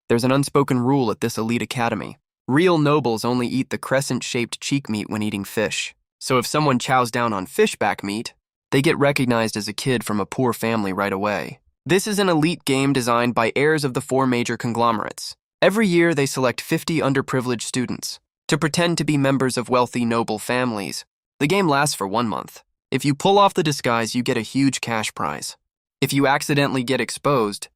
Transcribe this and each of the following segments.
There's an unspoken rule at this elite academy. Real nobles only eat the crescent-shaped cheek meat when eating fish. So if someone chows down on fishback meat, they get recognized as a kid from a poor family right away. This is an elite game designed by heirs of the four major conglomerates. Every year, they select 50 underprivileged students to pretend to be members of wealthy noble families. The game lasts for 1 month. If you pull off the disguise, you get a huge cash prize. If you accidentally get exposed,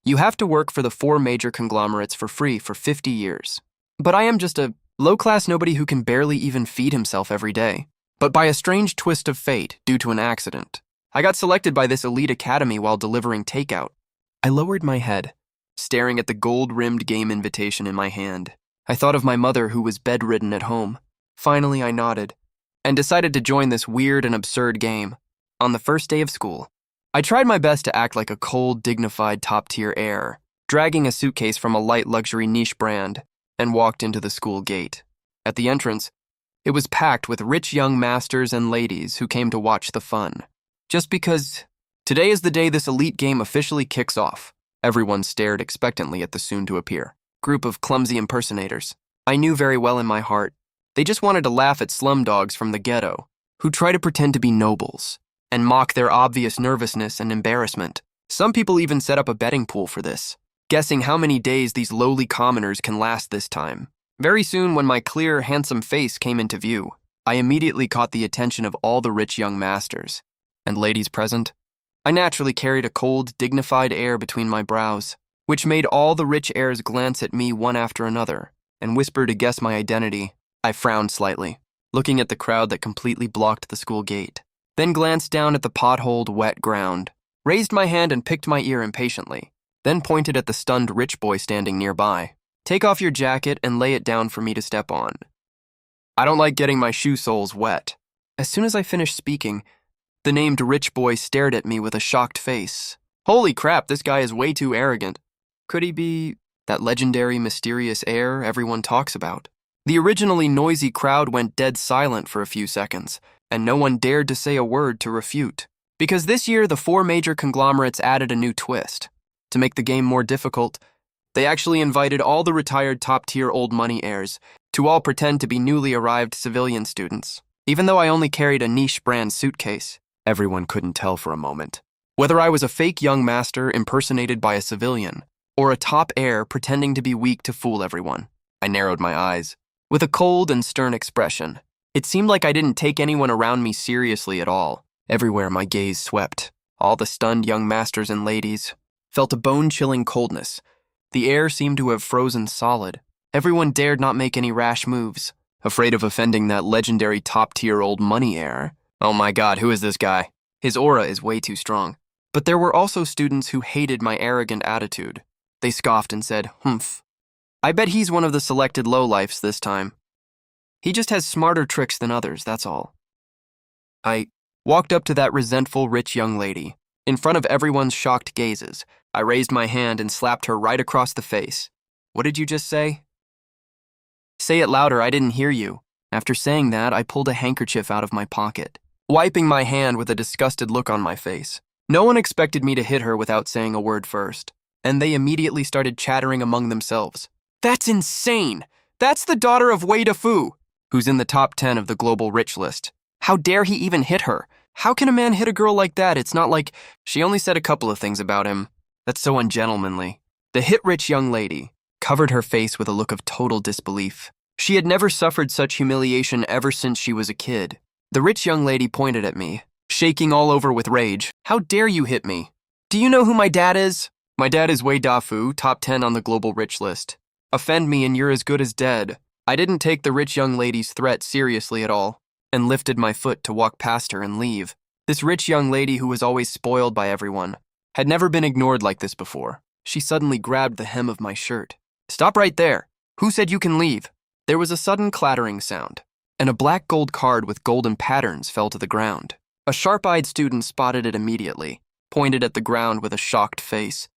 you have to work for the four major conglomerates for free for 50 years. But I am just a low-class nobody who can barely even feed himself every day. But by a strange twist of fate, due to an accident, I got selected by this elite academy while delivering takeout. I lowered my head, staring at the gold-rimmed game invitation in my hand. I thought of my mother who was bedridden at home. Finally, I nodded and decided to join this weird and absurd game. On the first day of school, I tried my best to act like a cold, dignified, top-tier heir, dragging a suitcase from a light luxury niche brand, and walked into the school gate. At the entrance, it was packed with rich young masters and ladies who came to watch the fun. Just because today is the day this elite game officially kicks off. Everyone stared expectantly at the soon-to-appear group of clumsy impersonators. I knew very well in my heart, they just wanted to laugh at slumdogs from the ghetto who try to pretend to be nobles and mock their obvious nervousness and embarrassment. Some people even set up a betting pool for this, guessing how many days these lowly commoners can last this time. Very soon, when my clear, handsome face came into view, I immediately caught the attention of all the rich young masters and ladies present. I naturally carried a cold, dignified air between my brows, which made all the rich heirs glance at me one after another and whisper to guess my identity. I frowned slightly, looking at the crowd that completely blocked the school gate, then glanced down at the potholed, wet ground, raised my hand and picked my ear impatiently, then pointed at the stunned rich boy standing nearby. Take off your jacket and lay it down for me to step on. I don't like getting my shoe soles wet. As soon as I finished speaking, the named rich boy stared at me with a shocked face. Holy crap, this guy is way too arrogant. Could he be that legendary, mysterious heir everyone talks about? The originally noisy crowd went dead silent for a few seconds, and no one dared to say a word to refute. Because this year, the four major conglomerates added a new twist. To make the game more difficult, they actually invited all the retired top-tier old money heirs to all pretend to be newly arrived civilian students. Even though I only carried a niche brand suitcase, everyone couldn't tell for a moment whether I was a fake young master impersonated by a civilian or a top heir pretending to be weak to fool everyone. I narrowed my eyes with a cold and stern expression. It seemed like I didn't take anyone around me seriously at all. Everywhere my gaze swept, all the stunned young masters and ladies felt a bone-chilling coldness. The air seemed to have frozen solid. Everyone dared not make any rash moves, afraid of offending that legendary top-tier old money heir. Oh my god, who is this guy? His aura is way too strong. But there were also students who hated my arrogant attitude. They scoffed and said, "Humph. I bet he's one of the selected lowlifes this time. He just has smarter tricks than others, that's all." I walked up to that resentful rich young lady. In front of everyone's shocked gazes, I raised my hand and slapped her right across the face. "What did you just say?" "Say it louder, I didn't hear you." After saying that, I pulled a handkerchief out of my pocket, wiping my hand with a disgusted look on my face. No one expected me to hit her without saying a word first, and they immediately started chattering among themselves. "That's insane! That's the daughter of Wei Defu, who's in the top 10 of the global rich list. How dare he even hit her? How can a man hit a girl like that? It's not like..." She only said a couple of things about him. That's so ungentlemanly. The hit-rich young lady covered her face with a look of total disbelief. She had never suffered such humiliation ever since she was a kid. The rich young lady pointed at me, shaking all over with rage. "How dare you hit me? Do you know who my dad is?" "My dad is Wei Dafu, top 10 on the global rich list. Offend me and you're as good as dead." I didn't take the rich young lady's threat seriously at all, and lifted my foot to walk past her and leave. This rich young lady who was always spoiled by everyone had never been ignored like this before. She suddenly grabbed the hem of my shirt. "Stop right there. Who said you can leave?" There was a sudden clattering sound, and a black gold card with golden patterns fell to the ground. A sharp-eyed student spotted it immediately, pointed at the ground with a shocked face.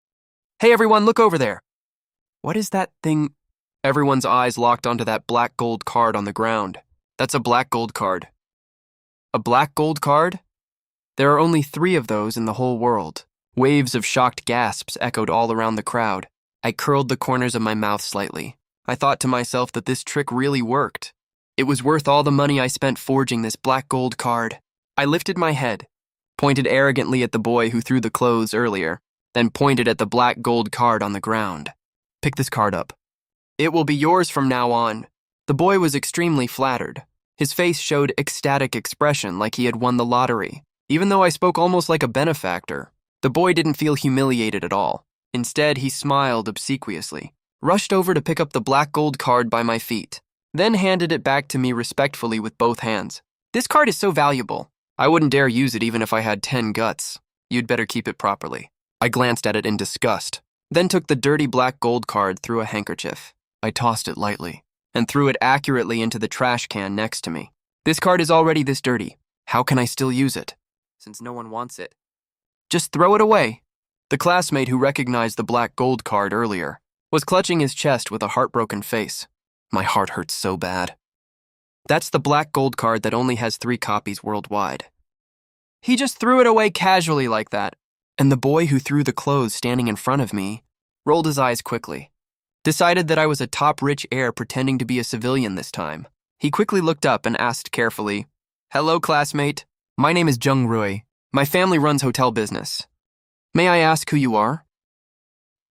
"Hey everyone, look over there." "What is that thing?" Everyone's eyes locked onto that black gold card on the ground. "That's a black gold card." "A black gold card?" There are only 3 of those in the whole world. Waves of shocked gasps echoed all around the crowd. I curled the corners of my mouth slightly. I thought to myself that this trick really worked. It was worth all the money I spent forging this black gold card. I lifted my head, pointed arrogantly at the boy who threw the clothes earlier, then pointed at the black gold card on the ground. Pick this card up. It will be yours from now on. The boy was extremely flattered. His face showed ecstatic expression like he had won the lottery. Even though I spoke almost like a benefactor, the boy didn't feel humiliated at all. Instead, he smiled obsequiously, rushed over to pick up the black gold card by my feet, then handed it back to me respectfully with both hands. This card is so valuable. I wouldn't dare use it even if I had 10 guts. You'd better keep it properly. I glanced at it in disgust, then took the dirty black gold card through a handkerchief. I tossed it lightly and threw it accurately into the trash can next to me. This card is already this dirty. How can I still use it, since no one wants it? Just throw it away. The classmate who recognized the black gold card earlier was clutching his chest with a heartbroken face. My heart hurts so bad. That's the black gold card that only has 3 copies worldwide. He just threw it away casually like that. And the boy who threw the clothes standing in front of me rolled his eyes quickly, decided that I was a top rich heir pretending to be a civilian this time. He quickly looked up and asked carefully, "Hello, classmate. My name is Jung Rui. My family runs hotel business. May I ask who you are?"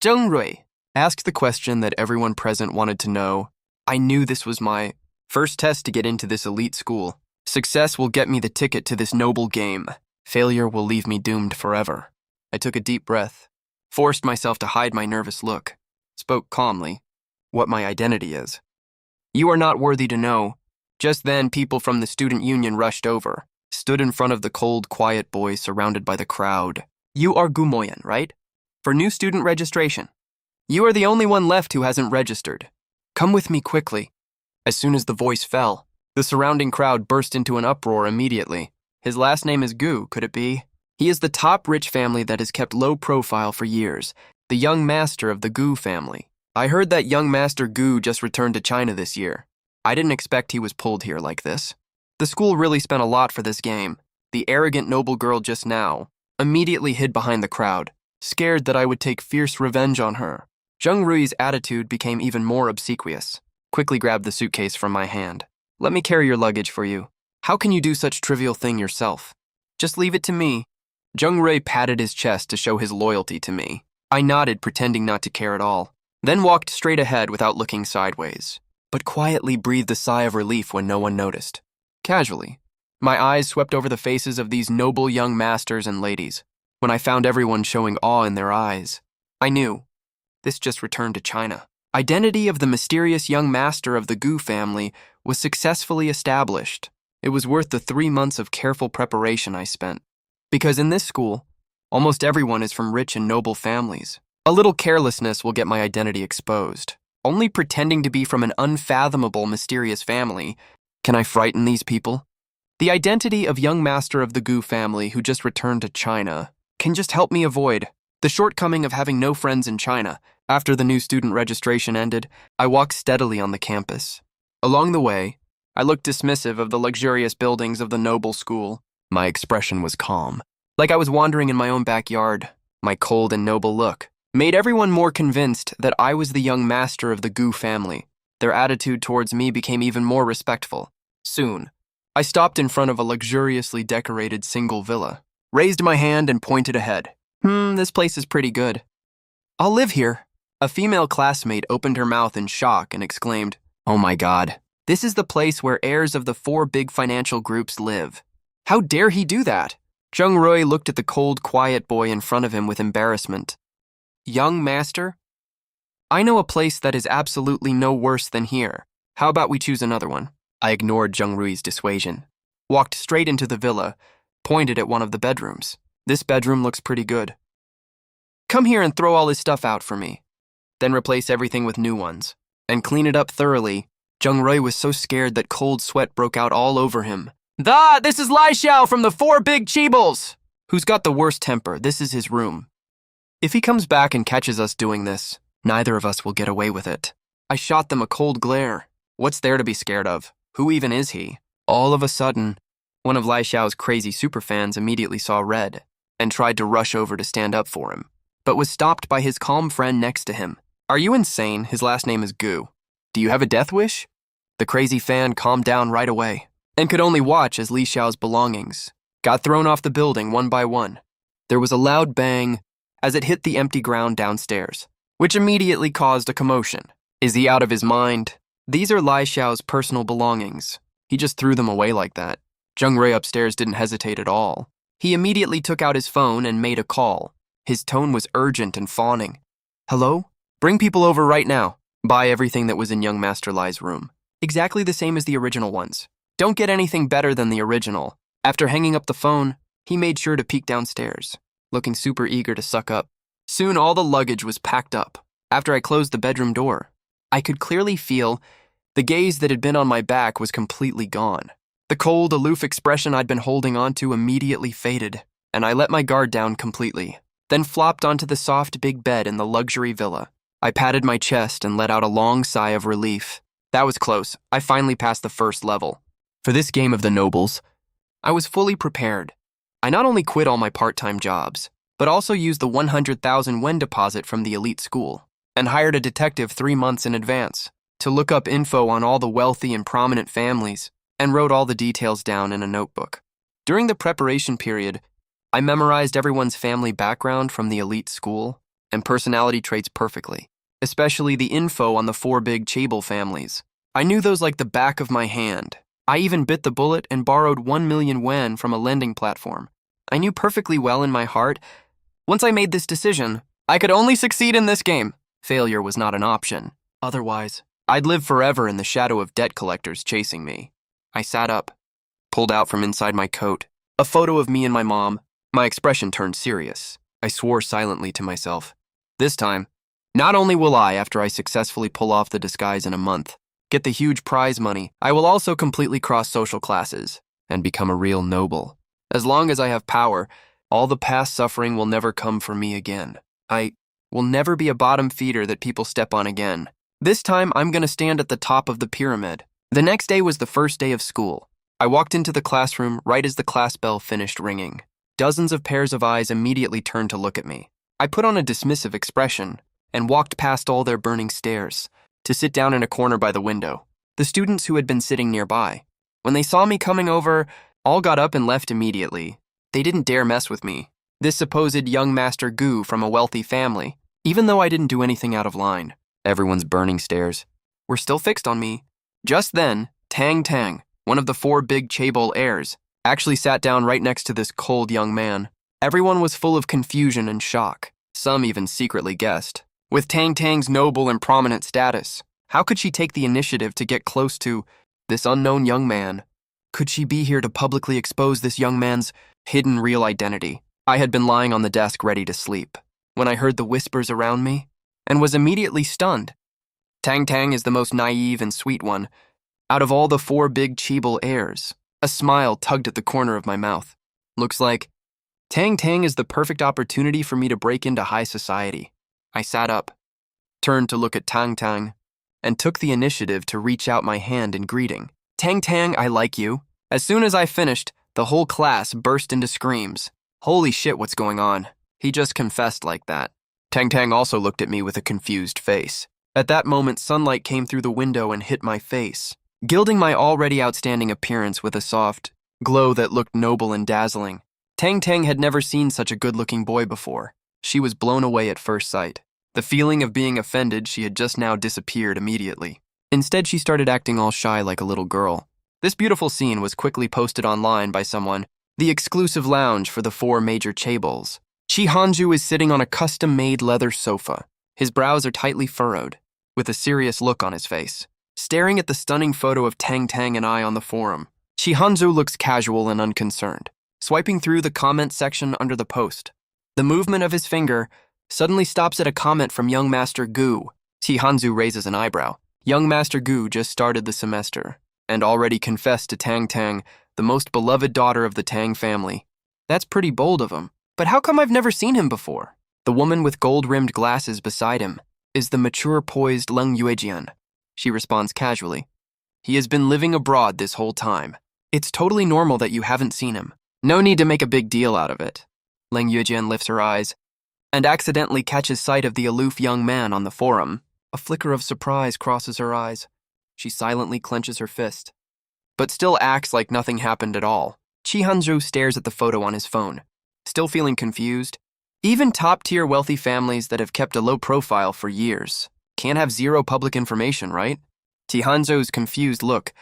Jung Rui asked the question that everyone present wanted to know. I knew this was my first test to get into this elite school. Success will get me the ticket to this noble game. Failure will leave me doomed forever. I took a deep breath, forced myself to hide my nervous look, spoke calmly, what my identity is. You are not worthy to know. Just then, people from the student union rushed over, stood in front of the cold, quiet boy surrounded by the crowd. You are Gumoyan, right? For new student registration. You are the only one left who hasn't registered. Come with me quickly. As soon as the voice fell, the surrounding crowd burst into an uproar immediately. His last name is Gu, could it be? He is the top rich family that has kept low profile for years, the young master of the Gu family. I heard that young master Gu just returned to China this year. I didn't expect he was pulled here like this. The school really spent a lot for this game. The arrogant noble girl just now immediately hid behind the crowd, scared that I would take fierce revenge on her. Jung Rui's attitude became even more obsequious, quickly grabbed the suitcase from my hand. Let me carry your luggage for you. How can you do such trivial thing yourself? Just leave it to me. Jung Rui patted his chest to show his loyalty to me. I nodded, pretending not to care at all, then walked straight ahead without looking sideways, but quietly breathed a sigh of relief when no one noticed. Casually, my eyes swept over the faces of these noble young masters and ladies. When I found everyone showing awe in their eyes, I knew this just returned to China. Identity of the mysterious young master of the Gu family was successfully established. It was worth the 3 months of careful preparation I spent. Because in this school, almost everyone is from rich and noble families. A little carelessness will get my identity exposed. Only pretending to be from an unfathomable, mysterious family can I frighten these people. The identity of young master of the Gu family who just returned to China can just help me avoid the shortcoming of having no friends in China. After the new student registration ended, I walked steadily on the campus. Along the way, I looked dismissive of the luxurious buildings of the noble school. My expression was calm, like I was wandering in my own backyard. My cold and noble look made everyone more convinced that I was the young master of the Gu family. Their attitude towards me became even more respectful. Soon, I stopped in front of a luxuriously decorated single villa, raised my hand and pointed ahead. This place is pretty good. I'll live here. A female classmate opened her mouth in shock and exclaimed, "Oh my God, this is the place where heirs of the 4 big financial groups live. How dare he do that?" Jung Rui looked at the cold, quiet boy in front of him with embarrassment. Young master? I know a place that is absolutely no worse than here. How about we choose another one? I ignored Jung Rui's dissuasion, walked straight into the villa, pointed at one of the bedrooms. This bedroom looks pretty good. Come here and throw all his stuff out for me. Then replace everything with new ones, and clean it up thoroughly. Jung Rui was so scared that cold sweat broke out all over him. This is Lai Xiao from the 4 big Cheebles! Who's got the worst temper? This is his room. If he comes back and catches us doing this, neither of us will get away with it. I shot them a cold glare. What's there to be scared of? Who even is he? All of a sudden, one of Lai Xiao's crazy superfans immediately saw red and tried to rush over to stand up for him, but was stopped by his calm friend next to him. Are you insane? His last name is Gu. Do you have a death wish? The crazy fan calmed down right away and could only watch as Li Xiao's belongings got thrown off the building one by one. There was a loud bang as it hit the empty ground downstairs, which immediately caused a commotion. Is he out of his mind? These are Li Xiao's personal belongings. He just threw them away like that. Zheng Rui upstairs didn't hesitate at all. He immediately took out his phone and made a call. His tone was urgent and fawning. Hello? Bring people over right now. Buy everything that was in young Master Li's room. Exactly the same as the original ones. Don't get anything better than the original. After hanging up the phone, he made sure to peek downstairs, looking super eager to suck up. Soon all the luggage was packed up. After I closed the bedroom door, I could clearly feel the gaze that had been on my back was completely gone. The cold, aloof expression I'd been holding on to immediately faded, and I let my guard down completely, then flopped onto the soft big bed in the luxury villa. I patted my chest and let out a long sigh of relief. That was close. I finally passed the first level. For this game of the nobles, I was fully prepared. I not only quit all my part-time jobs, but also used the 100,000 yen deposit from the elite school and hired a detective 3 months in advance to look up info on all the wealthy and prominent families and wrote all the details down in a notebook. During the preparation period, I memorized everyone's family background from the elite school and personality traits perfectly, especially the info on the 4 big chaebol families. I knew those like the back of my hand. I even bit the bullet and borrowed 1 million yen from a lending platform. I knew perfectly well in my heart, once I made this decision, I could only succeed in this game. Failure was not an option. Otherwise, I'd live forever in the shadow of debt collectors chasing me. I sat up, pulled out from inside my coat a photo of me and my mom. My expression turned serious. I swore silently to myself. This time, not only will I, after I successfully pull off the disguise in a month, get the huge prize money, I will also completely cross social classes and become a real noble. As long as I have power, all the past suffering will never come for me again. I will never be a bottom feeder that people step on again. This time, I'm going to stand at the top of the pyramid. The next day was the first day of school. I walked into the classroom right as the class bell finished ringing. Dozens of pairs of eyes immediately turned to look at me. I put on a dismissive expression and walked past all their burning stares to sit down in a corner by the window. The students who had been sitting nearby, when they saw me coming over, all got up and left immediately. They didn't dare mess with me. This supposed young Master Gu from a wealthy family, even though I didn't do anything out of line. Everyone's burning stares were still fixed on me. Just then, Tang Tang, one of the 4 big chaebol heirs, actually sat down right next to this cold young man. Everyone was full of confusion and shock. Some even secretly guessed. With Tang Tang's noble and prominent status, how could she take the initiative to get close to this unknown young man? Could she be here to publicly expose this young man's hidden real identity? I had been lying on the desk ready to sleep when I heard the whispers around me and was immediately stunned. Tang Tang is the most naive and sweet one. Out of all the 4 big chaebol heirs, a smile tugged at the corner of my mouth. Looks like Tang Tang is the perfect opportunity for me to break into high society. I sat up, turned to look at Tang Tang, and took the initiative to reach out my hand in greeting. Tang Tang, I like you. As soon as I finished, the whole class burst into screams. Holy shit, what's going on? He just confessed like that. Tang Tang also looked at me with a confused face. At that moment, sunlight came through the window and hit my face, gilding my already outstanding appearance with a soft glow that looked noble and dazzling. Tang Tang had never seen such a good-looking boy before. She was blown away at first sight. The feeling of being offended she had just now disappeared immediately. Instead, she started acting all shy like a little girl. This beautiful scene was quickly posted online by someone, the exclusive lounge for the 4 major chaebols. Chi Hanju is sitting on a custom-made leather sofa. His brows are tightly furrowed, with a serious look on his face, staring at the stunning photo of Tang Tang and I on the forum. Chi Hanju looks casual and unconcerned, swiping through the comment section under the post. The movement of his finger suddenly stops at a comment from young Master Gu. Chi Hanju raises an eyebrow. Young Master Gu just started the semester and already confessed to Tang Tang, the most beloved daughter of the Tang family. That's pretty bold of him. But how come I've never seen him before? The woman with gold-rimmed glasses beside him is the mature, poised Leng Yuejian. She responds casually. He has been living abroad this whole time. It's totally normal that you haven't seen him. No need to make a big deal out of it. Leng Yuejian lifts her eyes and accidentally catches sight of the aloof young man on the forum. A flicker of surprise crosses her eyes. She silently clenches her fist, but still acts like nothing happened at all. Chihanjo stares at the photo on his phone, still feeling confused. Even top-tier wealthy families that have kept a low profile for years can't have zero public information, right? Chihanjo's confused look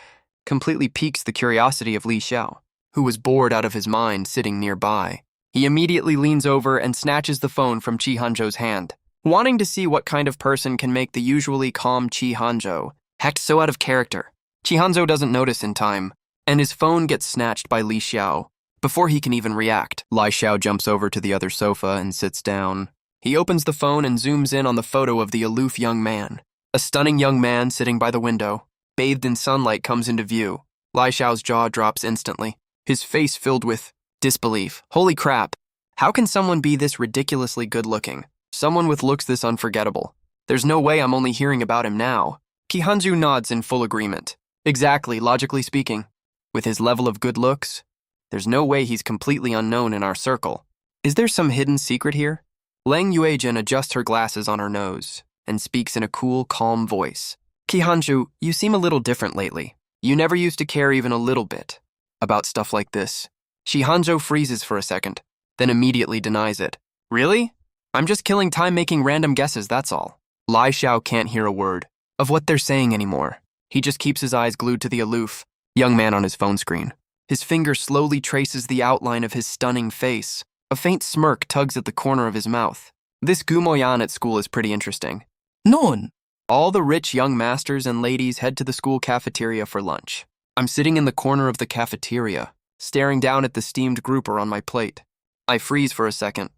completely piques the curiosity of Li Xiao, who was bored out of his mind sitting nearby. He immediately leans over and snatches the phone from Chihanjo's hand, wanting to see what kind of person can make the usually calm Chihanjo act so out of character. Chihanjo doesn't notice in time, and his phone gets snatched by Li Xiao before he can even react. Li Xiao jumps over to the other sofa and sits down. He opens the phone and zooms in on the photo of the aloof young man. A stunning young man sitting by the window, bathed in sunlight, comes into view. Li Xiao's jaw drops instantly, his face filled with disbelief. Holy crap! How can someone be this ridiculously good-looking? Someone with looks this unforgettable? There's no way I'm only hearing about him now. Chihanju nods in full agreement. Exactly, logically speaking. With his level of good looks, there's no way he's completely unknown in our circle. Is there some hidden secret here? Lang Yuejin adjusts her glasses on her nose and speaks in a cool, calm voice. Chihanju, you seem a little different lately. You never used to care even a little bit about stuff like this. Chihanjo freezes for a second, then immediately denies it. Really? I'm just killing time making random guesses, that's all. Li Xiao can't hear a word of what they're saying anymore. He just keeps his eyes glued to the aloof young man on his phone screen. His finger slowly traces the outline of his stunning face. A faint smirk tugs at the corner of his mouth. This Gumoyan at school is pretty interesting. None. All the rich young masters and ladies head to the school cafeteria for lunch. I'm sitting in the corner of the cafeteria, staring down at the steamed grouper on my plate. I freeze for a second,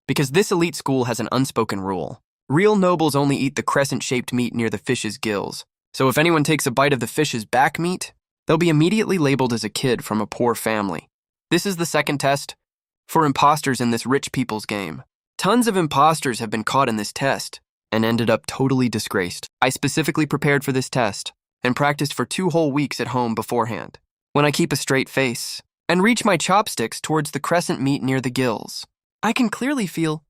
because this elite school has an unspoken rule. Real nobles only eat the crescent-shaped meat near the fish's gills, so if anyone takes a bite of the fish's back meat, they'll be immediately labeled as a kid from a poor family. This is the second test for imposters in this rich people's game. Tons of imposters have been caught in this test and ended up totally disgraced. I specifically prepared for this test and practiced for 2 whole weeks at home beforehand. When I keep a straight face and reach my chopsticks towards the crescent meat near the gills, I can clearly feel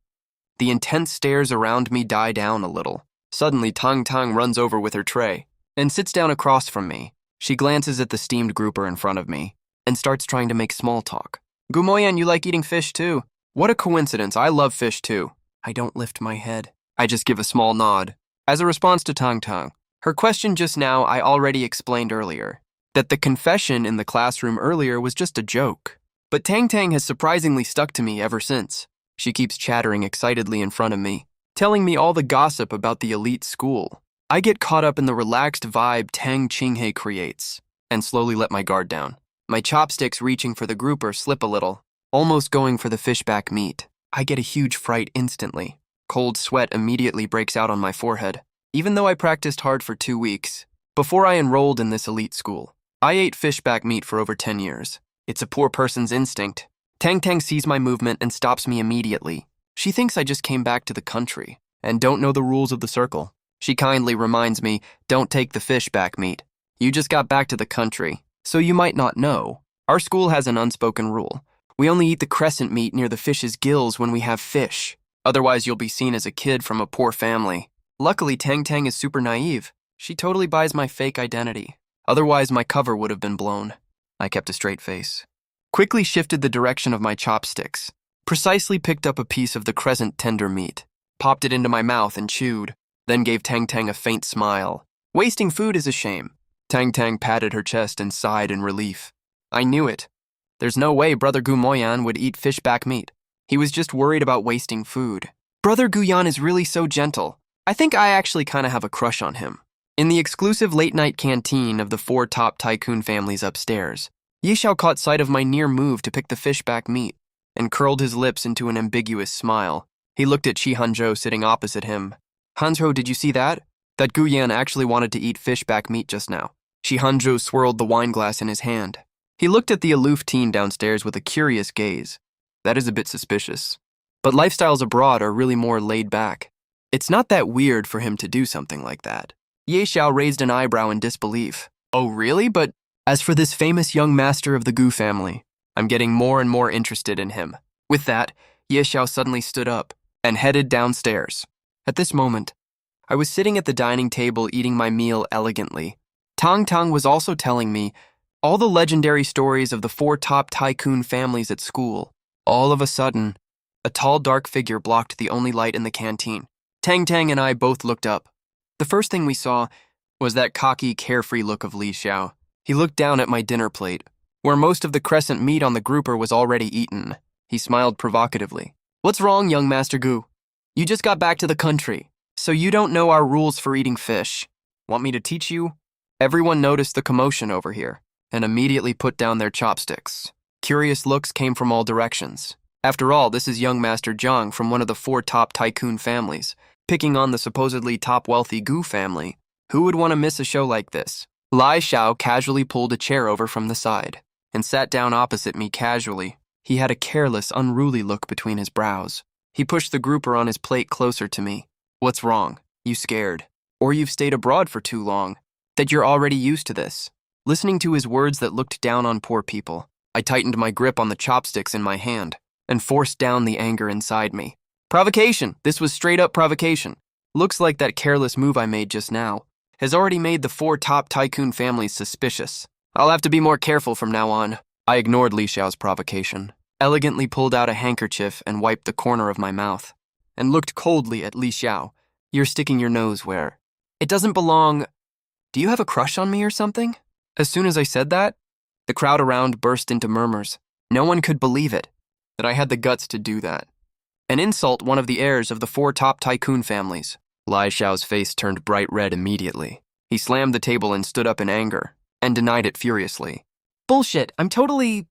the intense stares around me die down a little. Suddenly, Tang Tang runs over with her tray and sits down across from me. She glances at the steamed grouper in front of me and starts trying to make small talk. Gumoyan, you like eating fish too? What a coincidence, I love fish too. I don't lift my head. I just give a small nod. As a response to Tang Tang, her question just now I already explained earlier, that the confession in the classroom earlier was just a joke. But Tang Tang has surprisingly stuck to me ever since. She keeps chattering excitedly in front of me, telling me all the gossip about the elite school. I get caught up in the relaxed vibe Tang Qinghe creates, and slowly let my guard down. My chopsticks reaching for the grouper slip a little, almost going for the fishback meat. I get a huge fright instantly. Cold sweat immediately breaks out on my forehead. Even though I practiced hard for 2 weeks, before I enrolled in this elite school, I ate fishback meat for over 10 years. It's a poor person's instinct. Tang Tang sees my movement and stops me immediately. She thinks I just came back to the country and don't know the rules of the circle. She kindly reminds me, don't take the fishback meat. You just got back to the country, so you might not know. Our school has an unspoken rule. We only eat the crescent meat near the fish's gills when we have fish. Otherwise, you'll be seen as a kid from a poor family. Luckily, Tang Tang is super naive. She totally buys my fake identity. Otherwise, my cover would have been blown. I kept a straight face. Quickly shifted the direction of my chopsticks. Precisely picked up a piece of the crescent tender meat. Popped it into my mouth and chewed. Then gave Tang Tang a faint smile. Wasting food is a shame. Tang Tang patted her chest and sighed in relief. I knew it. There's no way Brother Gumoyan would eat fishback meat. He was just worried about wasting food. Brother Guyan is really so gentle. I think I actually kind of have a crush on him. In the exclusive late-night canteen of the 4 top tycoon families upstairs, Ye Xiao caught sight of my near move to pick the fishback meat and curled his lips into an ambiguous smile. He looked at Chi Hanzhou sitting opposite him. Hanzhou, did you see that? That Guyan actually wanted to eat fishback meat just now. Chi Hanzhou swirled the wineglass in his hand. He looked at the aloof teen downstairs with a curious gaze. That is a bit suspicious. But lifestyles abroad are really more laid back. It's not that weird for him to do something like that. Ye Xiao raised an eyebrow in disbelief. Oh, really? But as for this famous young master of the Gu family, I'm getting more and more interested in him. With that, Ye Xiao suddenly stood up, and headed downstairs. At this moment, I was sitting at the dining table eating my meal elegantly. Tang Tang was also telling me all the legendary stories of the 4 top tycoon families at school. All of a sudden, a tall, dark figure blocked the only light in the canteen. Tang Tang and I both looked up. The first thing we saw was that cocky, carefree look of Li Xiao. He looked down at my dinner plate, where most of the crescent meat on the grouper was already eaten. He smiled provocatively. "What's wrong, young Master Gu? You just got back to the country, so you don't know our rules for eating fish. Want me to teach you?" Everyone noticed the commotion over here and immediately put down their chopsticks. Curious looks came from all directions. After all, this is young Master Zhang from one of the 4 top tycoon families, picking on the supposedly top wealthy Gu family. Who would want to miss a show like this? Lai Xiao casually pulled a chair over from the side and sat down opposite me casually. He had a careless, unruly look between his brows. He pushed the grouper on his plate closer to me. "What's wrong? You scared? Or you've stayed abroad for too long? That you're already used to this?" Listening to his words that looked down on poor people, I tightened my grip on the chopsticks in my hand and forced down the anger inside me. Provocation! This was straight up provocation. Looks like that careless move I made just now has already made the 4 top tycoon families suspicious. I'll have to be more careful from now on. I ignored Li Xiao's provocation, elegantly pulled out a handkerchief and wiped the corner of my mouth, and looked coldly at Li Xiao. "You're sticking your nose where it doesn't belong. Do you have a crush on me or something?" As soon as I said that, the crowd around burst into murmurs. No one could believe it, that I had the guts to do that. And insult one of the heirs of the 4 top tycoon families. Lai Xiao's face turned bright red immediately. He slammed the table and stood up in anger, and denied it furiously. "Bullshit, I'm totally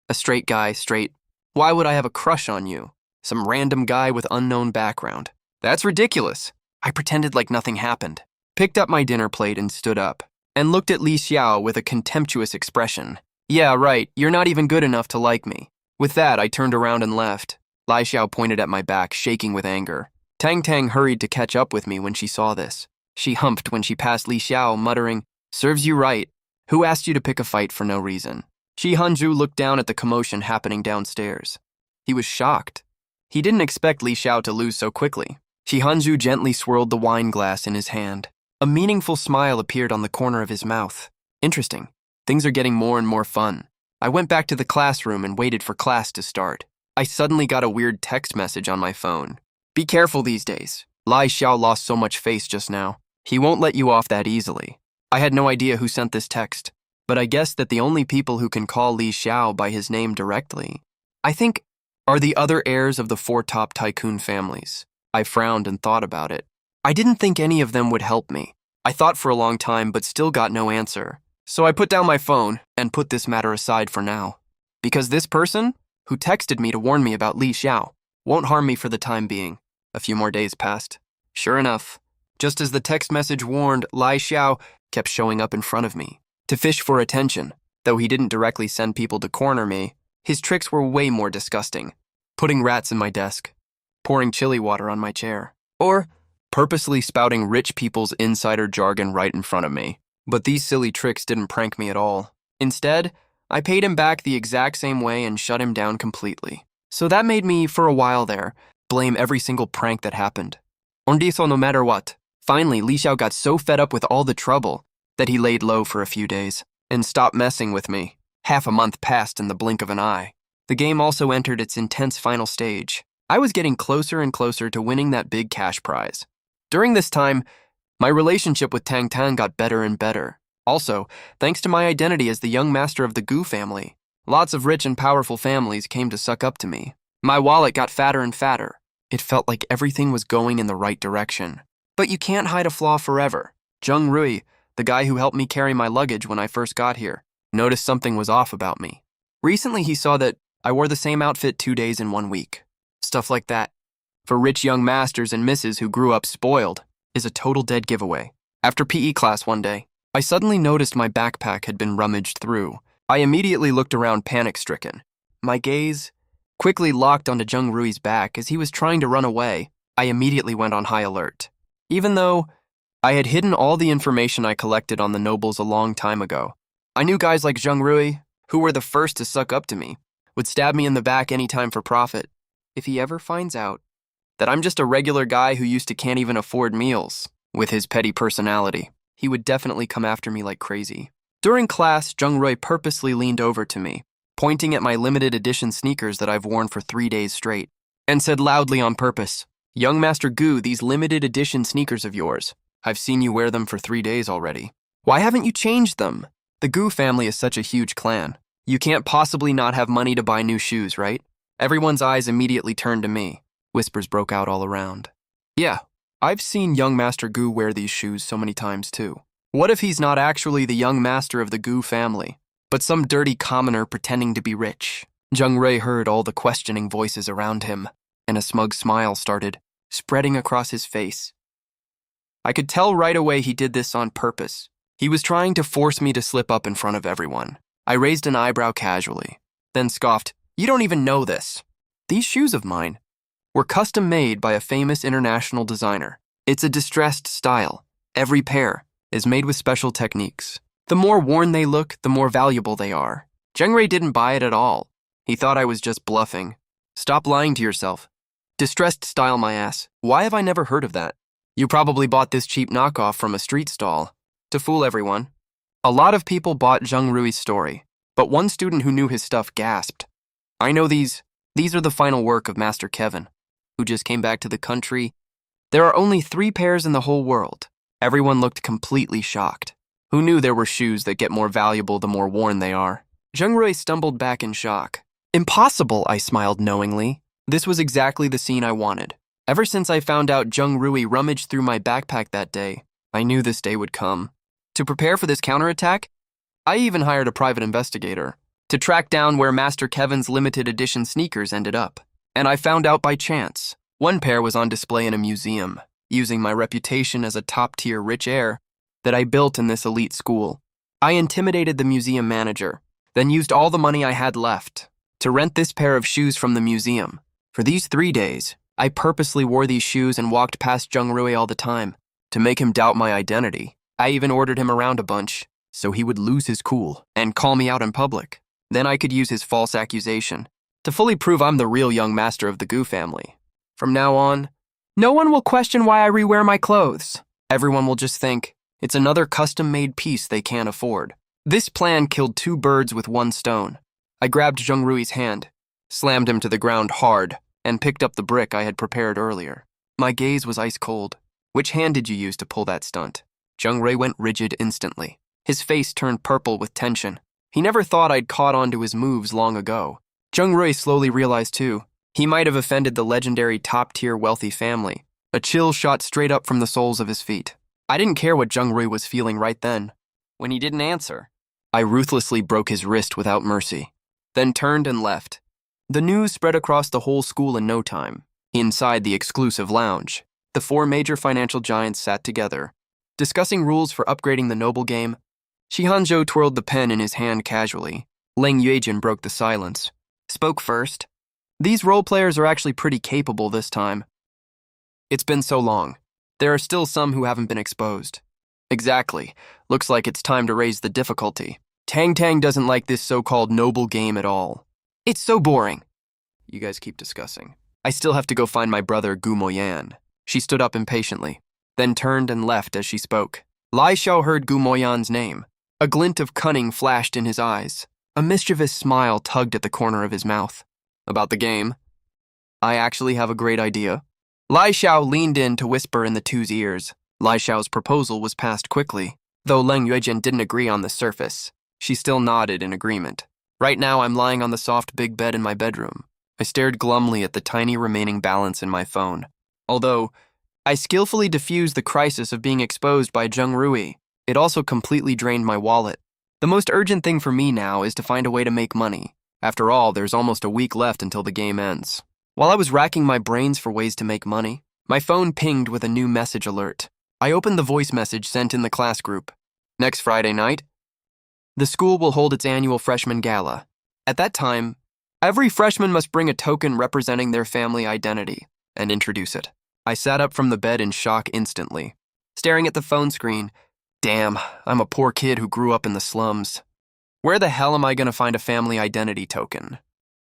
a straight guy, straight. Why would I have a crush on you? Some random guy with unknown background. That's ridiculous." I pretended like nothing happened, picked up my dinner plate and stood up, and looked at Li Xiao with a contemptuous expression. "Yeah, right, you're not even good enough to like me." With that, I turned around and left. Lai Xiao pointed at my back, shaking with anger. Tang Tang hurried to catch up with me when she saw this. She humped when she passed Li Xiao, muttering, "Serves you right. Who asked you to pick a fight for no reason?" Shi Hanju looked down at the commotion happening downstairs. He was shocked. He didn't expect Li Xiao to lose so quickly. Shi Hanju gently swirled the wine glass in his hand. A meaningful smile appeared on the corner of his mouth. Interesting. Things are getting more and more fun. I went back to the classroom and waited for class to start. I suddenly got a weird text message on my phone. "Be careful these days. Lai Xiao lost so much face just now. He won't let you off that easily." I had no idea who sent this text, but I guessed that the only people who can call Li Xiao by his name directly, I think, are the other heirs of the 4 top tycoon families. I frowned and thought about it. I didn't think any of them would help me. I thought for a long time but still got no answer. So I put down my phone and put this matter aside for now. Because this person, who texted me to warn me about Li Xiao, won't harm me for the time being. A few more days passed. Sure enough, just as the text message warned, Lai Xiao kept showing up in front of me to fish for attention. Though he didn't directly send people to corner me, his tricks were way more disgusting. Putting rats in my desk, pouring chili water on my chair, or purposely spouting rich people's insider jargon right in front of me. But these silly tricks didn't prank me at all. Instead, I paid him back the exact same way and shut him down completely. So that made me, for a while there, blame every single prank that happened. Ondiso no matter what. Finally, Li Xiao got so fed up with all the trouble that he laid low for a few days and stopped messing with me. Half a month passed in the blink of an eye. The game also entered its intense final stage. I was getting closer and closer to winning that big cash prize. During this time, my relationship with Tang Tang got better and better. Also, thanks to my identity as the young master of the Gu family, lots of rich and powerful families came to suck up to me. My wallet got fatter and fatter. It felt like everything was going in the right direction. But you can't hide a flaw forever. Zheng Rui, the guy who helped me carry my luggage when I first got here, noticed something was off about me. Recently, he saw that I wore the same outfit 2 days in 1 week. Stuff like that, for rich young masters and misses who grew up spoiled, is a total dead giveaway. After PE class one day, I suddenly noticed my backpack had been rummaged through. I immediately looked around panic-stricken. My gaze quickly locked onto Zheng Rui's back as he was trying to run away. I immediately went on high alert. Even though I had hidden all the information I collected on the nobles a long time ago, I knew guys like Zheng Rui, who were the first to suck up to me, would stab me in the back anytime for profit. If he ever finds out that I'm just a regular guy who used to can't even afford meals. With his petty personality, he would definitely come after me like crazy. During class, Jung-Roy purposely leaned over to me, pointing at my limited edition sneakers that I've worn for 3 days straight, and said loudly on purpose, "Young Master Gu, these limited edition sneakers of yours, I've seen you wear them for 3 days already. Why haven't you changed them? The Gu family is such a huge clan. You can't possibly not have money to buy new shoes, right?" Everyone's eyes immediately turned to me. Whispers broke out all around. "Yeah, I've seen young Master Gu wear these shoes so many times too. What if he's not actually the young master of the Gu family, but some dirty commoner pretending to be rich?" Jung-Rae heard all the questioning voices around him, and a smug smile started spreading across his face. I could tell right away he did this on purpose. He was trying to force me to slip up in front of everyone. I raised an eyebrow casually, then scoffed, "You don't even know this. These shoes of mine were custom made by a famous international designer. It's a distressed style. Every pair is made with special techniques. The more worn they look, the more valuable they are." Jung-Rae didn't buy it at all. He thought I was just bluffing. "Stop lying to yourself. Distressed style, my ass. Why have I never heard of that? You probably bought this cheap knockoff from a street stall to fool everyone." A lot of people bought Jung-Rui's story, but one student who knew his stuff gasped, "I know these are the final work of Master Kevin, who just came back to the country. There are only 3 pairs in the whole world." Everyone looked completely shocked. Who knew there were shoes that get more valuable the more worn they are? Jung-Rui stumbled back in shock. "Impossible," I smiled knowingly. This was exactly the scene I wanted. Ever since I found out Jung-Rui rummaged through my backpack that day, I knew this day would come. To prepare for this counterattack, I even hired a private investigator to track down where Master Kevin's limited edition sneakers ended up. And I found out by chance. One pair was on display in a museum, using my reputation as a top-tier rich heir that I built in this elite school. I intimidated the museum manager, then used all the money I had left to rent this pair of shoes from the museum. For these 3 days, I purposely wore these shoes and walked past Jung-Rui all the time to make him doubt my identity. I even ordered him around a bunch so he would lose his cool and call me out in public. Then I could use his false accusation to fully prove I'm the real young master of the Gu family. From now on, no one will question why I rewear my clothes. Everyone will just think it's another custom-made piece they can't afford. This plan killed 2 birds with 1 stone. I grabbed Jung-Rui's hand, slammed him to the ground hard, and picked up the brick I had prepared earlier. My gaze was ice cold. "Which hand did you use to pull that stunt?" Jung-Rae went rigid instantly. His face turned purple with tension. He never thought I'd caught on to his moves long ago. Jung-Rae slowly realized too, he might have offended the legendary top-tier wealthy family. A chill shot straight up from the soles of his feet. I didn't care what Jung-Rae was feeling right then. When he didn't answer, I ruthlessly broke his wrist without mercy, then turned and left. The news spread across the whole school in no time. Inside the exclusive lounge, the 4 major financial giants sat together, discussing rules for upgrading the noble game. Shihanzhou twirled the pen in his hand casually. Leng Yuejin broke the silence. Spoke first. "These role players are actually pretty capable this time. It's been so long. There are still some who haven't been exposed." "Exactly. Looks like it's time to raise the difficulty. Tang Tang doesn't like this so-called noble game at all. It's so boring." "You guys keep discussing. I still have to go find my brother Gu Moyan." She stood up impatiently, then turned and left as she spoke. Lai Xiao heard Gu Moyan's name. A glint of cunning flashed in his eyes. A mischievous smile tugged at the corner of his mouth. "About the game? I actually have a great idea." Lai Xiao leaned in to whisper in the two's ears. Lai Xiao's proposal was passed quickly. Though Leng Yuejin didn't agree on the surface, she still nodded in agreement. Right now, I'm lying on the soft big bed in my bedroom. I stared glumly at the tiny remaining balance in my phone. Although I skillfully diffused the crisis of being exposed by Jung-Rui, it also completely drained my wallet. The most urgent thing for me now is to find a way to make money. After all, there's almost a week left until the game ends. While I was racking my brains for ways to make money, my phone pinged with a new message alert. I opened the voice message sent in the class group. "Next Friday night, the school will hold its annual freshman gala. At that time, every freshman must bring a token representing their family identity and introduce it." I sat up from the bed in shock instantly, staring at the phone screen. Damn, I'm a poor kid who grew up in the slums. Where the hell am I going to find a family identity token?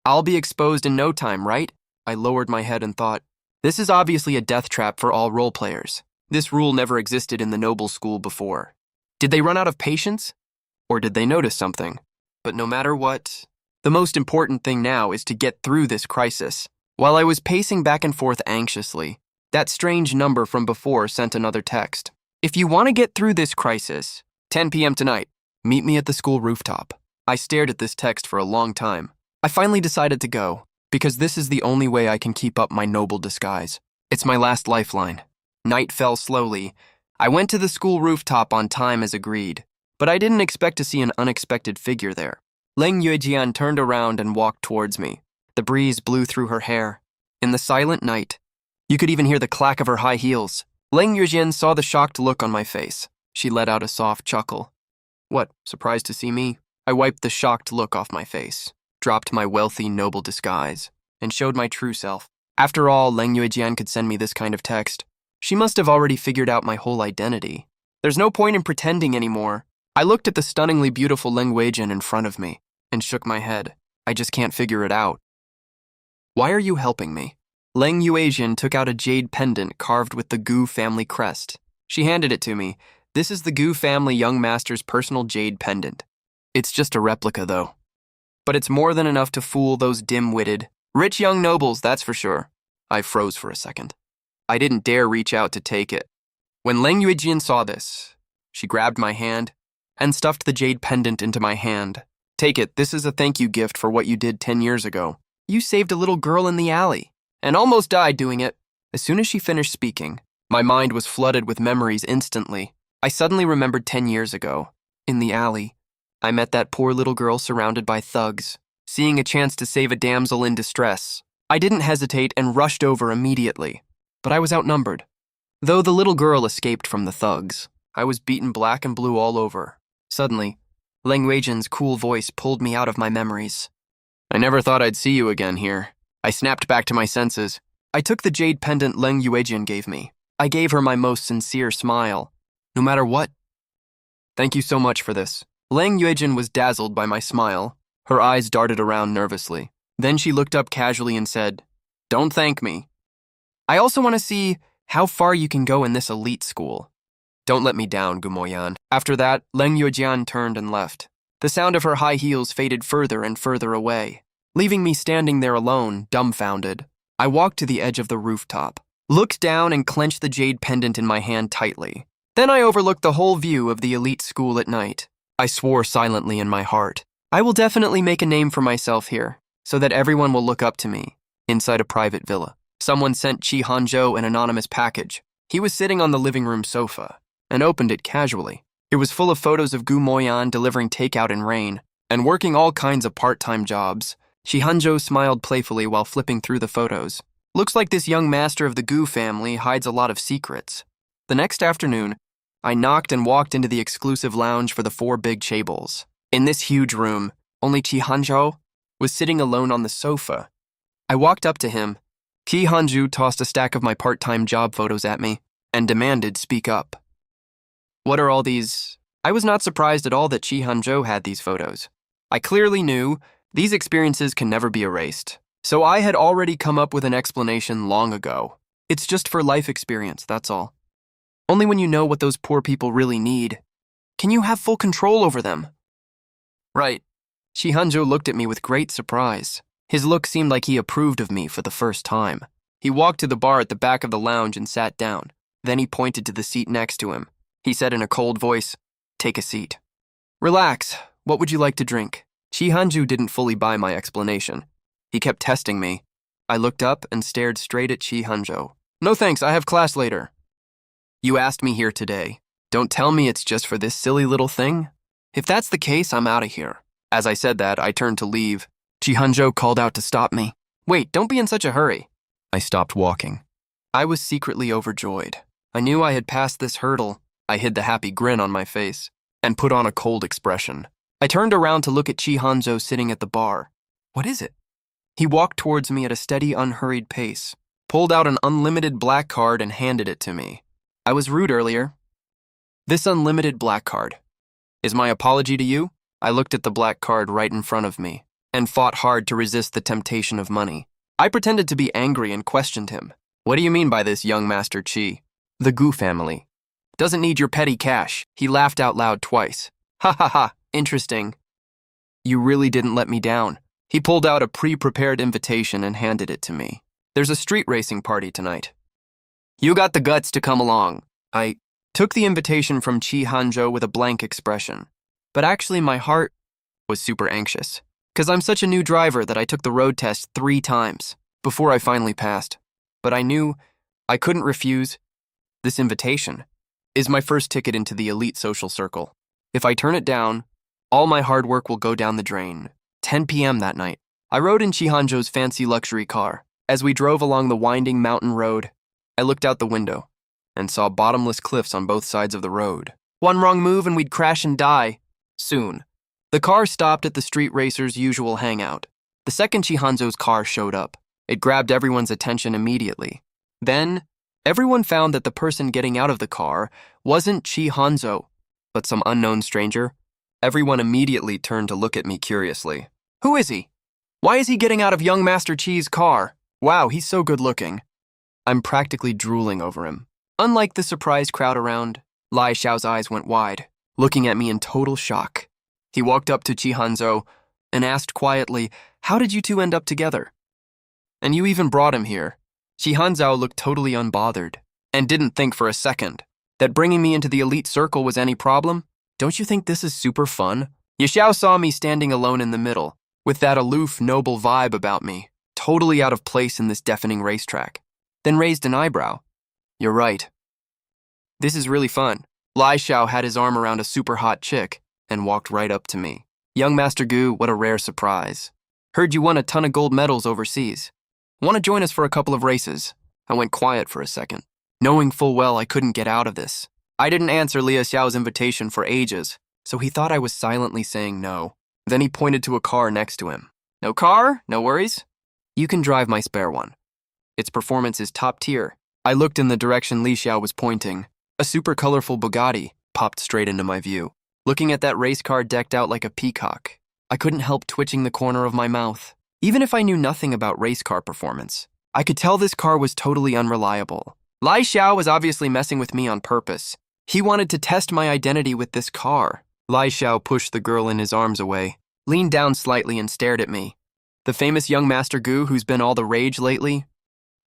I'll be exposed in no time, right? I lowered my head and thought, This is obviously a death trap for all role players. This rule never existed in the noble school before. Did they run out of patience? Or did they notice something? But no matter what, the most important thing now is to get through this crisis. While I was pacing back and forth anxiously, that strange number from before sent another text. If you want to get through this crisis, 10 p.m. tonight, meet me at the school rooftop. I stared at this text for a long time. I finally decided to go, because this is the only way I can keep up my noble disguise. It's my last lifeline. Night fell slowly. I went to the school rooftop on time as agreed, but I didn't expect to see an unexpected figure there. Leng Yuejian turned around and walked towards me. The breeze blew through her hair. In the silent night, you could even hear the clack of her high heels. Leng Yuejian saw the shocked look on my face. She let out a soft chuckle. What, surprised to see me? I wiped the shocked look off my face, dropped my wealthy, noble disguise, and showed my true self. After all, Leng Yuejian could send me this kind of text. She must have already figured out my whole identity. There's no point in pretending anymore. I looked at the stunningly beautiful Leng Yuejian in front of me and shook my head. I just can't figure it out. Why are you helping me? Leng Yuejian took out a jade pendant carved with the Gu family crest. She handed it to me. This is the Gu family young master's personal jade pendant. It's just a replica, though. But it's more than enough to fool those dim-witted, rich young nobles, that's for sure. I froze for a second. I didn't dare reach out to take it. When Leng Yuejian saw this, she grabbed my hand and stuffed the jade pendant into my hand. Take it, this is a thank you gift for what you did 10 years ago. You saved a little girl in the alley and almost died doing it. As soon as she finished speaking, my mind was flooded with memories instantly. I suddenly remembered 10 years ago, in the alley, I met that poor little girl surrounded by thugs. Seeing a chance to save a damsel in distress, I didn't hesitate and rushed over immediately. But I was outnumbered. Though the little girl escaped from the thugs, I was beaten black and blue all over. Suddenly, Leng Yuejian's cool voice pulled me out of my memories. I never thought I'd see you again here. I snapped back to my senses. I took the jade pendant Leng Yuejian gave me. I gave her my most sincere smile. No matter what. Thank you so much for this. Leng Yuejian was dazzled by my smile. Her eyes darted around nervously. Then she looked up casually and said, "Don't thank me. I also want to see how far you can go in this elite school. Don't let me down, Gumoyan." After that, Leng Yuejian turned and left. The sound of her high heels faded further and further away, leaving me standing there alone, dumbfounded. I walked to the edge of the rooftop, looked down and clenched the jade pendant in my hand tightly. Then I overlooked the whole view of the elite school at night. I swore silently in my heart. I will definitely make a name for myself here, so that everyone will look up to me, inside a private villa. Someone sent Chi Hanzhou an anonymous package. He was sitting on the living room sofa, and opened it casually. It was full of photos of Gu Moyan delivering takeout in rain, and working all kinds of part-time jobs. Chi Hanzhou smiled playfully while flipping through the photos. Looks like this young master of the Gu family hides a lot of secrets. The next afternoon, I knocked and walked into the exclusive lounge for the 4 big chaebols. In this huge room, only Chi Hanzhou was sitting alone on the sofa. I walked up to him. Chi Hanzhou tossed a stack of my part-time job photos at me and demanded speak up. What are all these? I was not surprised at all that Chi Hanzhou had these photos. I clearly knew these experiences can never be erased. So I had already come up with an explanation long ago. It's just for life experience, that's all. Only when you know what those poor people really need, can you have full control over them. Right. Chi Hanzhou looked at me with great surprise. His look seemed like he approved of me for the first time. He walked to the bar at the back of the lounge and sat down. Then he pointed to the seat next to him. He said in a cold voice, "Take a seat." "Relax. What would you like to drink?" Chi Hanzhou didn't fully buy my explanation. He kept testing me. I looked up and stared straight at Chi Hanzhou. "No thanks, I have class later." "You asked me here today. Don't tell me it's just for this silly little thing. If that's the case, I'm out of here." As I said that, I turned to leave. Chi Hanzhou called out to stop me. "Wait, don't be in such a hurry." I stopped walking. I was secretly overjoyed. I knew I had passed this hurdle. I hid the happy grin on my face and put on a cold expression. I turned around to look at Chi Hanzhou sitting at the bar. "What is it?" He walked towards me at a steady, unhurried pace, pulled out an unlimited black card and handed it to me. "I was rude earlier. This unlimited black card is my apology to you." I looked at the black card right in front of me and fought hard to resist the temptation of money. I pretended to be angry and questioned him. What do you mean by this, young Master Chi? The Gu family. Doesn't need your petty cash. He laughed out loud twice. Ha ha ha, interesting. You really didn't let me down. He pulled out a pre-prepared invitation and handed it to me. There's a street racing party tonight. You got the guts to come along. I took the invitation from Chi Hanjo with a blank expression. But actually my heart was super anxious. Because I'm such a new driver that I took the road test 3 times before I finally passed. But I knew I couldn't refuse. This invitation is my first ticket into the elite social circle. If I turn it down, all my hard work will go down the drain. 10 p.m. that night, I rode in Chihanjo's fancy luxury car. As we drove along the winding mountain road, I looked out the window and saw bottomless cliffs on both sides of the road. One wrong move and we'd crash and die. Soon, the car stopped at the street racer's usual hangout. The second Chihanzo's car showed up. It grabbed everyone's attention immediately. Then, everyone found that the person getting out of the car wasn't Chihanzo, but some unknown stranger. Everyone immediately turned to look at me curiously. Who is he? Why is he getting out of young Master Chi's car? Wow, he's so good looking. I'm practically drooling over him. Unlike the surprised crowd around, Lai Xiao's eyes went wide, looking at me in total shock. He walked up to Chihanzo and asked quietly, "How did you two end up together? And you even brought him here." Chihanzo looked totally unbothered and didn't think for a second that bringing me into the elite circle was any problem. Don't you think this is super fun? Yixiao saw me standing alone in the middle, with that aloof, noble vibe about me, totally out of place in this deafening racetrack, then raised an eyebrow. You're right. This is really fun. Lai Xiao had his arm around a super hot chick and walked right up to me. Young Master Gu, what a rare surprise. Heard you won a ton of gold medals overseas. Want to join us for a couple of races? I went quiet for a second, knowing full well I couldn't get out of this. I didn't answer Lia Xiao's invitation for ages, so he thought I was silently saying no. Then he pointed to a car next to him. No car? No worries. You can drive my spare one. Its performance is top tier. I looked in the direction Li Xiao was pointing. A super colorful Bugatti popped straight into my view. Looking at that race car decked out like a peacock, I couldn't help twitching the corner of my mouth. Even if I knew nothing about race car performance, I could tell this car was totally unreliable. Lai Xiao was obviously messing with me on purpose. He wanted to test my identity with this car. Lai Xiao pushed the girl in his arms away, leaned down slightly and stared at me. The famous young Master Gu who's been all the rage lately?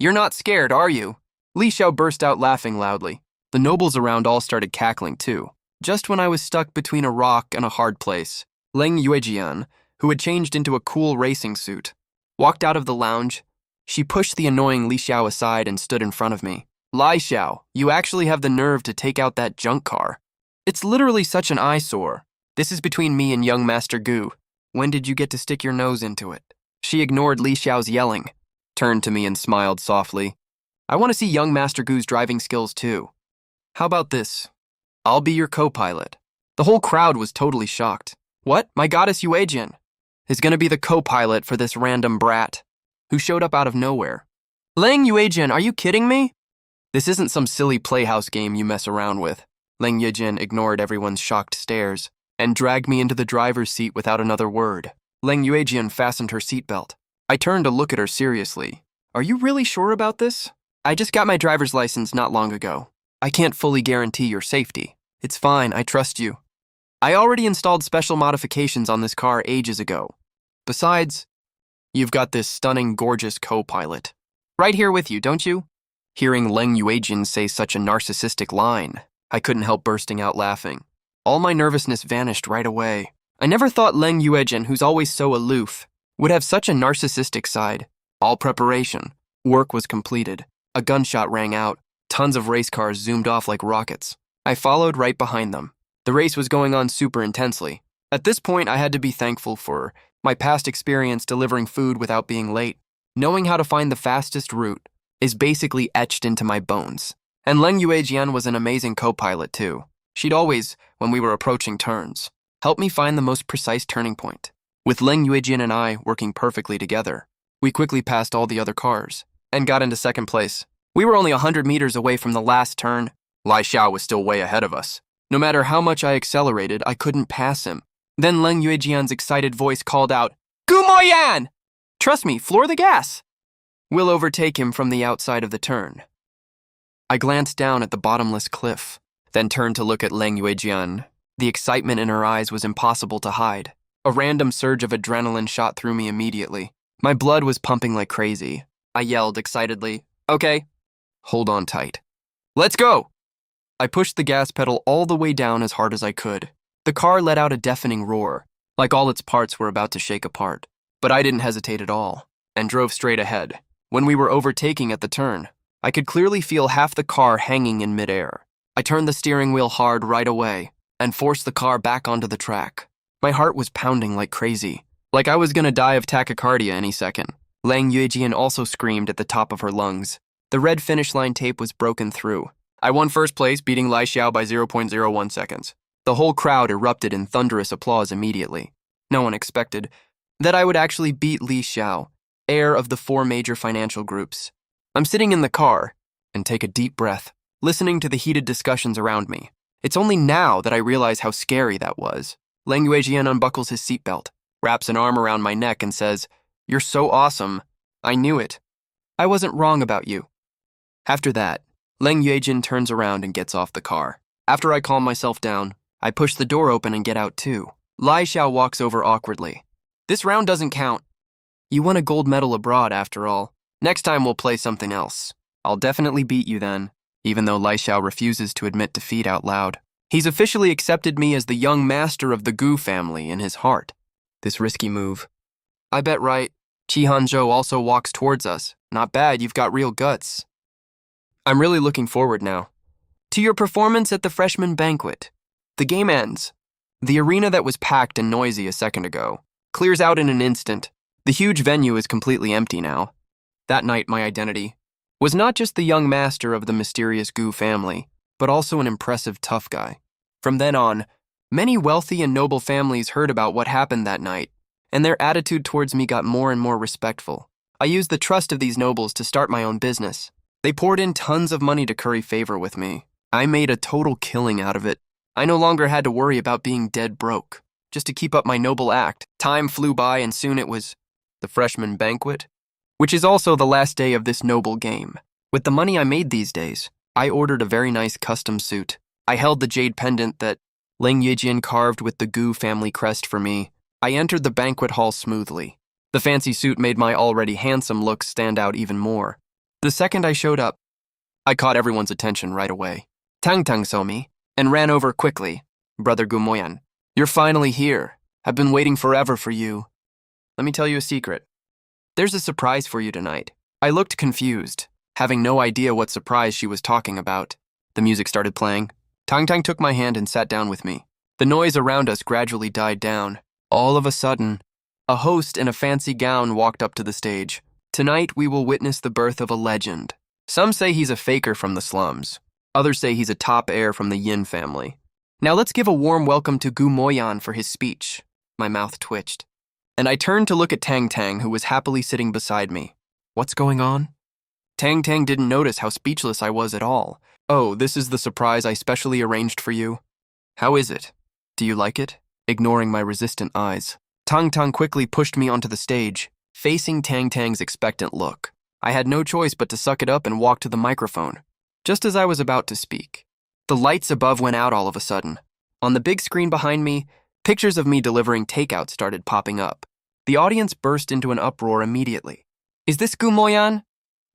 You're not scared, are you? Li Xiao burst out laughing loudly. The nobles around all started cackling too. Just when I was stuck between a rock and a hard place, Leng Yuejian, who had changed into a cool racing suit, walked out of the lounge. She pushed the annoying Li Xiao aside and stood in front of me. Lai Xiao, you actually have the nerve to take out that junk car. It's literally such an eyesore. This is between me and young Master Gu. When did you get to stick your nose into it? She ignored Li Xiao's yelling, turned to me and smiled softly. I want to see young Master Gu's driving skills too. How about this? I'll be your co-pilot. The whole crowd was totally shocked. What? My goddess Yuejian is going to be the co-pilot for this random brat who showed up out of nowhere. Leng Yuejian, are you kidding me? This isn't some silly playhouse game you mess around with. Leng Yuejian ignored everyone's shocked stares and dragged me into the driver's seat without another word. Leng Yuejian fastened her seatbelt. I turned to look at her seriously. Are you really sure about this? I just got my driver's license not long ago. I can't fully guarantee your safety. It's fine, I trust you. I already installed special modifications on this car ages ago. Besides, you've got this stunning, gorgeous co-pilot right here with you, don't you? Hearing Leng Yuejian say such a narcissistic line, I couldn't help bursting out laughing. All my nervousness vanished right away. I never thought Leng Yuejian, who's always so aloof, would have such a narcissistic side. All preparation. Work was completed. A gunshot rang out. Tons of race cars zoomed off like rockets. I followed right behind them. The race was going on super intensely. At this point, I had to be thankful for my past experience delivering food without being late. Knowing how to find the fastest route is basically etched into my bones. And Leng Yuejian was an amazing co-pilot too. She'd always, when we were approaching turns, help me find the most precise turning point. With Leng Yuejian and I working perfectly together, we quickly passed all the other cars and got into second place. We were only 100 meters away from the last turn. Lai Xiao was still way ahead of us. No matter how much I accelerated, I couldn't pass him. Then Leng Yuejian's excited voice called out, Gu Moyan! Trust me, floor the gas. We'll overtake him from the outside of the turn. I glanced down at the bottomless cliff, then turned to look at Leng Yuejian. The excitement in her eyes was impossible to hide. A random surge of adrenaline shot through me immediately. My blood was pumping like crazy. I yelled excitedly, "Okay, hold on tight. Let's go!" I pushed the gas pedal all the way down as hard as I could. The car let out a deafening roar, like all its parts were about to shake apart. But I didn't hesitate at all, and drove straight ahead. When we were overtaking at the turn, I could clearly feel half the car hanging in midair. I turned the steering wheel hard right away and forced the car back onto the track. My heart was pounding like crazy, like I was gonna die of tachycardia any second. Leng Yuejian also screamed at the top of her lungs. The red finish line tape was broken through. I won first place, beating Lai Xiao by 0.01 seconds. The whole crowd erupted in thunderous applause immediately. No one expected that I would actually beat Li Xiao, heir of the 4 major financial groups. I'm sitting in the car and take a deep breath, listening to the heated discussions around me. It's only now that I realize how scary that was. Leng Yuejian unbuckles his seatbelt, wraps an arm around my neck and says, "You're so awesome. I knew it. I wasn't wrong about you." After that, Leng Yuejian turns around and gets off the car. After I calm myself down, I push the door open and get out too. Lai Xiao walks over awkwardly. "This round doesn't count. You won a gold medal abroad after all. Next time we'll play something else. I'll definitely beat you then," even though Lai Xiao refuses to admit defeat out loud. He's officially accepted me as the young master of the Gu family in his heart. This risky move. I bet right. Chi Hanzhou also walks towards us. Not bad, you've got real guts. I'm really looking forward now to your performance at the freshman banquet. The game ends. The arena that was packed and noisy a second ago clears out in an instant. The huge venue is completely empty now. That night, my identity was not just the young master of the mysterious Gu family, but also an impressive tough guy. From then on, many wealthy and noble families heard about what happened that night, and their attitude towards me got more and more respectful. I used the trust of these nobles to start my own business. They poured in tons of money to curry favor with me. I made a total killing out of it. I no longer had to worry about being dead broke, just to keep up my noble act. Time flew by and soon it was the freshman banquet, which is also the last day of this noble game. With the money I made these days, I ordered a very nice custom suit. I held the jade pendant that Leng Yuejian carved with the Gu family crest for me. I entered the banquet hall smoothly. The fancy suit made my already handsome looks stand out even more. The second I showed up, I caught everyone's attention right away. Tang Tang saw me and ran over quickly. "Brother Gumoyan, you're finally here. I've been waiting forever for you. Let me tell you a secret. There's a surprise for you tonight." I looked confused, having no idea what surprise she was talking about. The music started playing. Tang Tang took my hand and sat down with me. The noise around us gradually died down. All of a sudden, a host in a fancy gown walked up to the stage. "Tonight we will witness the birth of a legend. Some say he's a faker from the slums. Others say he's a top heir from the Yin family. Now let's give a warm welcome to Gu Moyan for his speech." My mouth twitched, and I turned to look at Tang Tang, who was happily sitting beside me. "What's going on?" Tang Tang didn't notice how speechless I was at all. "Oh, this is the surprise I specially arranged for you. How is it? Do you like it?" Ignoring my resistant eyes, Tang Tang quickly pushed me onto the stage, facing Tang Tang's expectant look. I had no choice but to suck it up and walk to the microphone. Just as I was about to speak, the lights above went out all of a sudden. On the big screen behind me, pictures of me delivering takeout started popping up. The audience burst into an uproar immediately. "Is this Gu Moyan?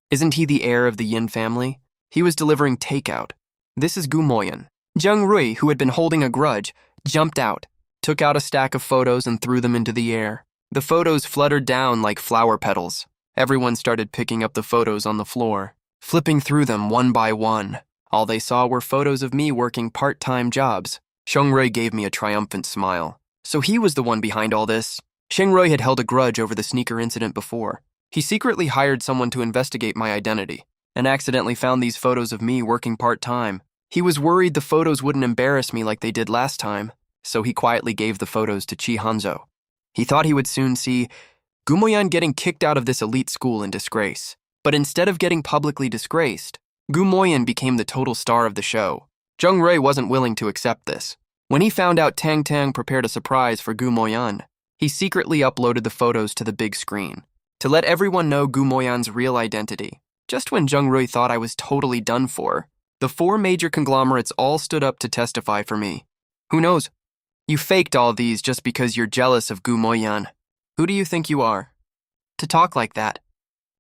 Isn't he the heir of the Yin family? He was delivering takeout. This is Gu Moyan." Zheng Rui, who had been holding a grudge, jumped out, took out a stack of photos and threw them into the air. The photos fluttered down like flower petals. Everyone started picking up the photos on the floor, flipping through them one by one. All they saw were photos of me working part-time jobs. Rui gave me a triumphant smile. So he was the one behind all this. Rui had held a grudge over the sneaker incident before. He secretly hired someone to investigate my identity and accidentally found these photos of me working part-time. He was worried the photos wouldn't embarrass me like they did last time, so he quietly gave the photos to Chi Hanzhou. He thought he would soon see Gumoyan getting kicked out of this elite school in disgrace. But instead of getting publicly disgraced, Gumoyan became the total star of the show. Zheng Rui wasn't willing to accept this. When he found out Tang Tang prepared a surprise for Gumoyan, he secretly uploaded the photos to the big screen. to let everyone know Gu Moyan's real identity. Just when Jung Rui thought I was totally done for, the 4 major conglomerates all stood up to testify for me. Who knows? You faked all these just because you're jealous of Gu Moyan. Who do you think you are? To talk like that.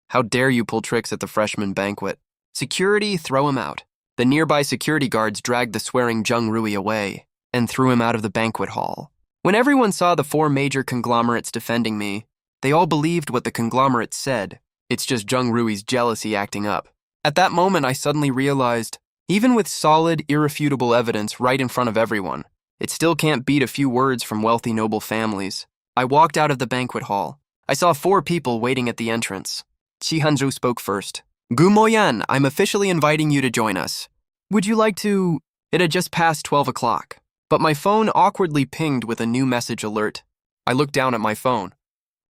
How dare you pull tricks at the freshman banquet? Security, throw him out. The nearby security guards dragged the swearing Jung Rui away and threw him out of the banquet hall. When everyone saw the 4 major conglomerates defending me, they all believed what the conglomerates said. It's just Jung Rui's jealousy acting up. At that moment, I suddenly realized, even with solid, irrefutable evidence right in front of everyone, it still can't beat a few words from wealthy noble families. I walked out of the banquet hall. I saw 4 people waiting at the entrance. Shi Hanzhu spoke first. Gu Moyan, I'm officially inviting you to join us. Would you like to... It had just passed 12 o'clock, but my phone awkwardly pinged with a new message alert. I looked down at my phone.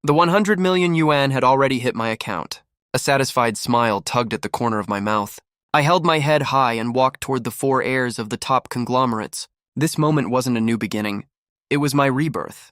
The 100 million yuan had already hit my account. A satisfied smile tugged at the corner of my mouth. I held my head high and walked toward the 4 heirs of the top conglomerates. This moment wasn't a new beginning. It was my rebirth.